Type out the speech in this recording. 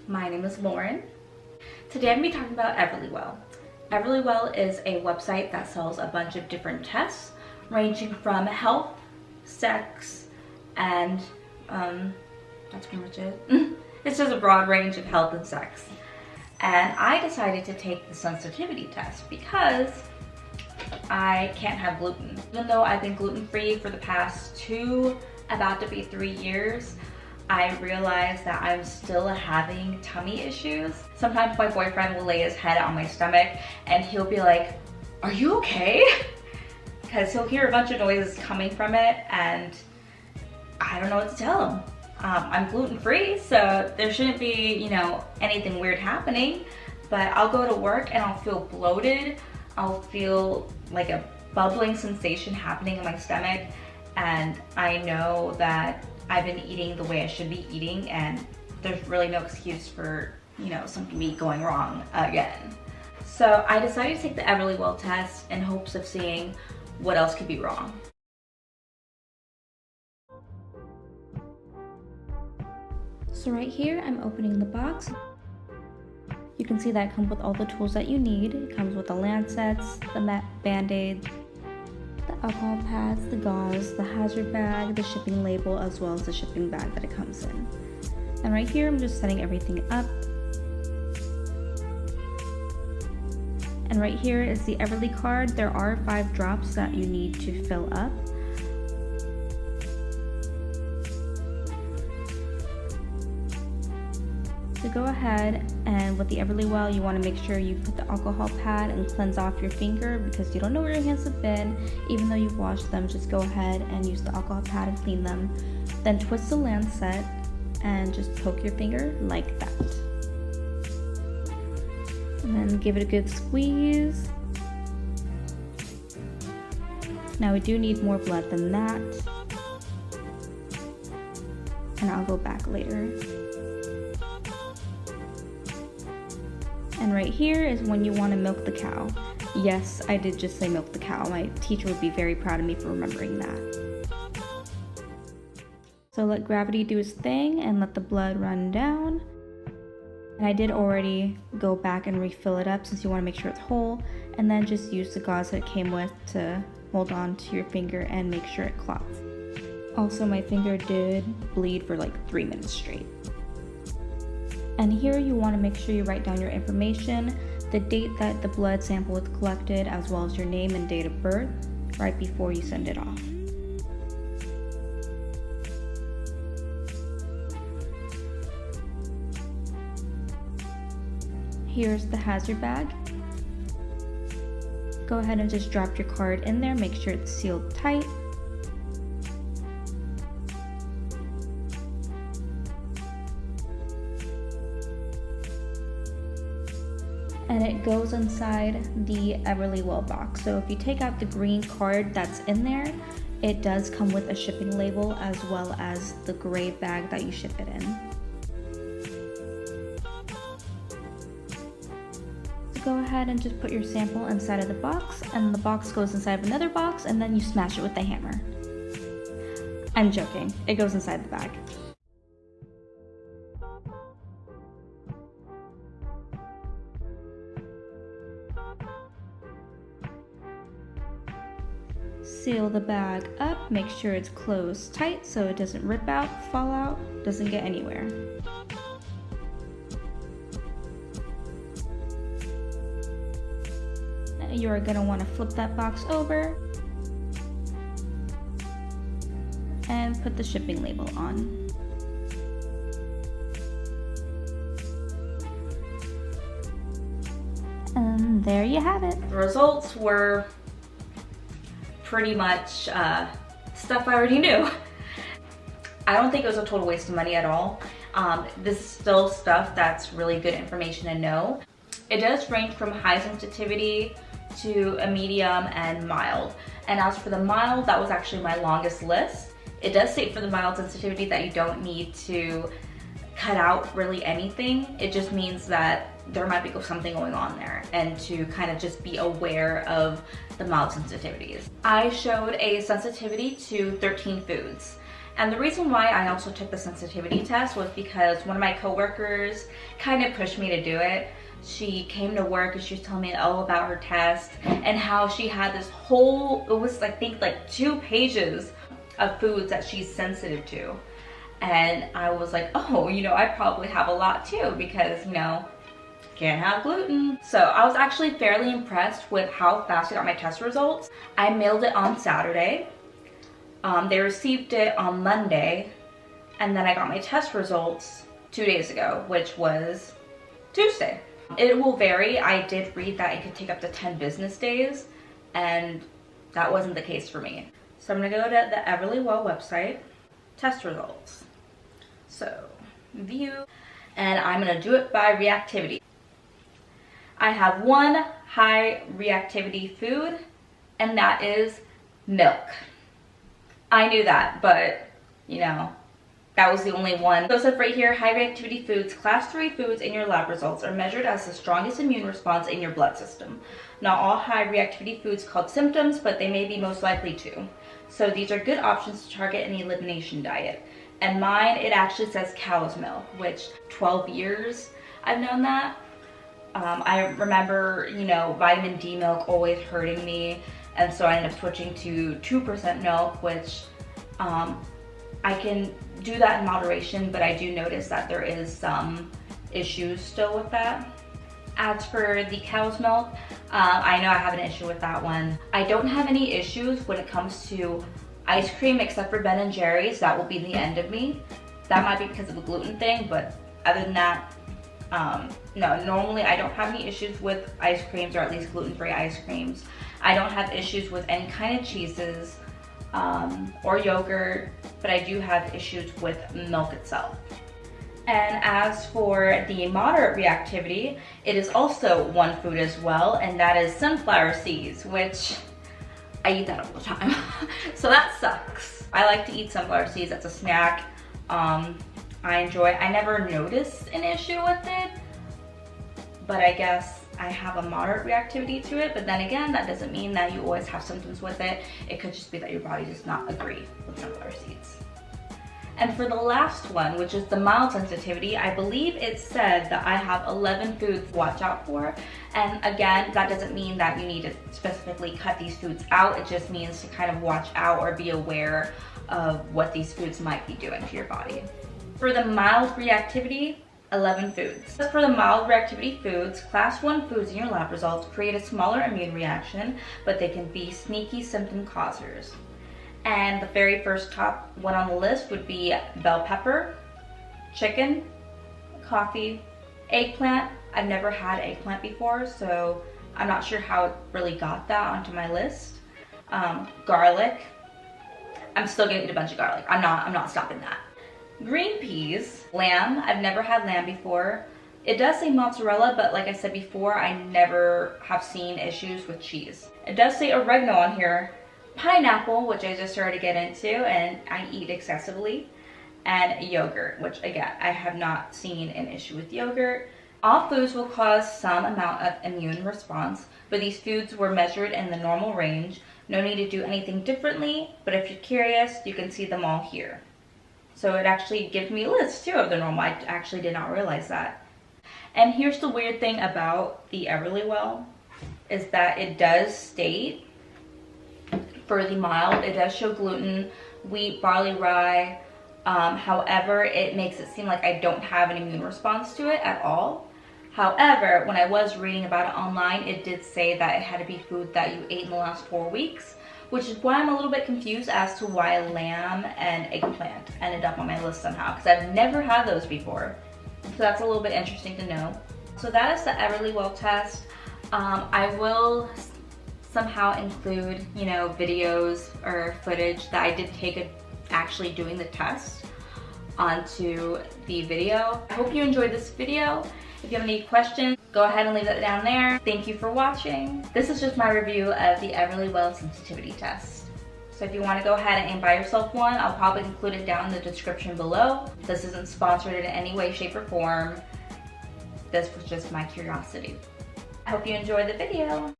My name is Lauren. Today I'm going to be talking about EverlyWell. EverlyWell is a website that sells a bunch of different tests ranging from health, sex, and that's pretty much it. It's just a broad range of health and sex. And I decided to take the sensitivity test because I can't have gluten. Even though I've been gluten-free for the past about to be 3 years, I realized that I'm still having tummy issues. Sometimes my boyfriend will lay his head on my stomach and he'll be like, "Are you okay?" Because he'll hear a bunch of noises coming from it and I don't know what to tell him. I'm gluten-free, so there shouldn't be, anything weird happening, but I'll go to work and I'll feel bloated. I'll feel like a bubbling sensation happening in my stomach, and I know that I've been eating the way I should be eating, and there's really no excuse for, something be going wrong again. So I decided to take the EverlyWell test in hopes of seeing what else could be wrong. So right here, I'm opening the box. You can see that it comes with all the tools that you need. It comes with the lancets, the band-aids, the alcohol pads, the gauze, the hazard bag, the shipping label, as well as the shipping bag that it comes in. And right here, I'm just setting everything up. And right here is the Everly card. There are 5 drops that you need to fill up. So go ahead, and with the EverlyWell, you want to make sure you put the alcohol pad and cleanse off your finger because you don't know where your hands have been. Even though you've washed them, just go ahead and use the alcohol pad and clean them. Then twist the lancet and just poke your finger like that. And then give it a good squeeze. Now we do need more blood than that. And I'll go back later. And right here is when you want to milk the cow. Yes, I did just say milk the cow. My teacher would be very proud of me for remembering that. So let gravity do its thing and let the blood run down. And I did already go back and refill it up since you want to make sure it's whole. And then just use the gauze that it came with to hold on to your finger and make sure it clots. Also, my finger did bleed for like 3 minutes straight. And here you want to make sure you write down your information, the date that the blood sample was collected, as well as your name and date of birth, right before you send it off. Here's the hazard bag. Go ahead and just drop your card in there, make sure it's sealed tight. And it goes inside the EverlyWell box. So if you take out the green card that's in there, it does come with a shipping label as well as the gray bag that you ship it in. So go ahead and just put your sample inside of the box, and the box goes inside of another box, and then you smash it with the hammer. I'm joking, it goes inside the bag. Seal the bag up, make sure it's closed tight so it doesn't rip out, fall out, doesn't get anywhere. You are going to want to flip that box over and put the shipping label on. And there you have it. The results were pretty much stuff I already knew. I don't think it was a total waste of money at all. This is still stuff that's really good information to know. It does range from high sensitivity to a medium and mild. And as for the mild, that was actually my longest list. It does state for the mild sensitivity that you don't need to cut out really anything. It just means that there might be something going on there, and to kind of just be aware of the mild sensitivities. I showed a sensitivity to 13 foods, And the reason why I also took the sensitivity test was because one of my coworkers kind of pushed me to do it. She came to work and she was telling me all about her test and how she had this whole, it was I think like 2 pages of foods that she's sensitive to. And I was like, oh, you know, I probably have a lot too because, you know, can't have gluten. So I was actually fairly impressed with how fast I got my test results. I mailed it on Saturday. They received it on Monday, and then I got my test results 2 days ago, which was Tuesday. It will vary. I did read that it could take up to 10 business days, and that wasn't the case for me. So I'm gonna go to the EverlyWell website, test results. So, view, and I'm gonna do it by reactivity. I have one high reactivity food, and that is milk. I knew that, but you know, that was the only one. So it says right here, high reactivity foods, class 3 foods in your lab results are measured as the strongest immune response in your blood system. Not all high reactivity foods cause symptoms, but they may be most likely to. So these are good options to target in the elimination diet. And mine, it actually says cow's milk, which 12 years I've known that. I remember, you know, vitamin D milk always hurting me. And so I ended up switching to 2% milk, which I can do that in moderation, but I do notice that there is some issues still with that. As for the cow's milk, I know I have an issue with that one. I don't have any issues when it comes to ice cream except for Ben & Jerry's. That will be the end of me. That might be because of the gluten thing, but other than that, no, normally I don't have any issues with ice creams, or at least gluten-free ice creams. I don't have issues with any kind of cheeses or yogurt, but I do have issues with milk itself. And as for the moderate reactivity, it is also one food as well, and that is sunflower seeds, which I eat that all the time. So that sucks. I like to eat sunflower seeds as a snack. I enjoy it. I never noticed an issue with it, but I guess I have a moderate reactivity to it. But then again, that doesn't mean that you always have symptoms with it. It could just be that your body does not agree with sunflower seeds. And for the last one, which is the mild sensitivity, I believe it said that I have 11 foods to watch out for. And again, that doesn't mean that you need to specifically cut these foods out. It just means to kind of watch out or be aware of what these foods might be doing to your body. For the mild reactivity, 11 foods. As for the mild reactivity foods, class 1 foods in your lab results create a smaller immune reaction, but they can be sneaky symptom causers. And the very first top one on the list would be bell pepper, chicken, coffee, eggplant. I've never had eggplant before, so I'm not sure how it really got that onto my list. Garlic. I'm still gonna eat a bunch of garlic. I'm not stopping that. Green peas, lamb. I've never had lamb before. It does say mozzarella, but like I said before, I never have seen issues with cheese. It does say oregano on here. Pineapple, which I just started to get into and I eat excessively, and yogurt, which again, I have not seen an issue with yogurt. All foods will cause some amount of immune response, but these foods were measured in the normal range. No need to do anything differently, but if you're curious, you can see them all here. So it actually gives me a list too of the normal. I actually did not realize that. And here's the weird thing about the EverlyWell, is that it does state for the mild, it does show gluten, wheat, barley, rye. However, it makes it seem like I don't have an immune response to it at all. However, when I was reading about it online, it did say that it had to be food that you ate in the last 4 weeks, which is why I'm a little bit confused as to why lamb and eggplant ended up on my list somehow, because I've never had those before. So that's a little bit interesting to know. So that is the EverlyWell test. I will somehow include, you know, videos or footage that I did take actually doing the test onto the video. I hope you enjoyed this video. If you have any questions, go ahead and leave that down there. Thank you for watching. This is just my review of the EverlyWell Sensitivity Test. So if you want to go ahead and buy yourself one, I'll probably include it down in the description below. This isn't sponsored in any way, shape, or form. This was just my curiosity. I hope you enjoyed the video.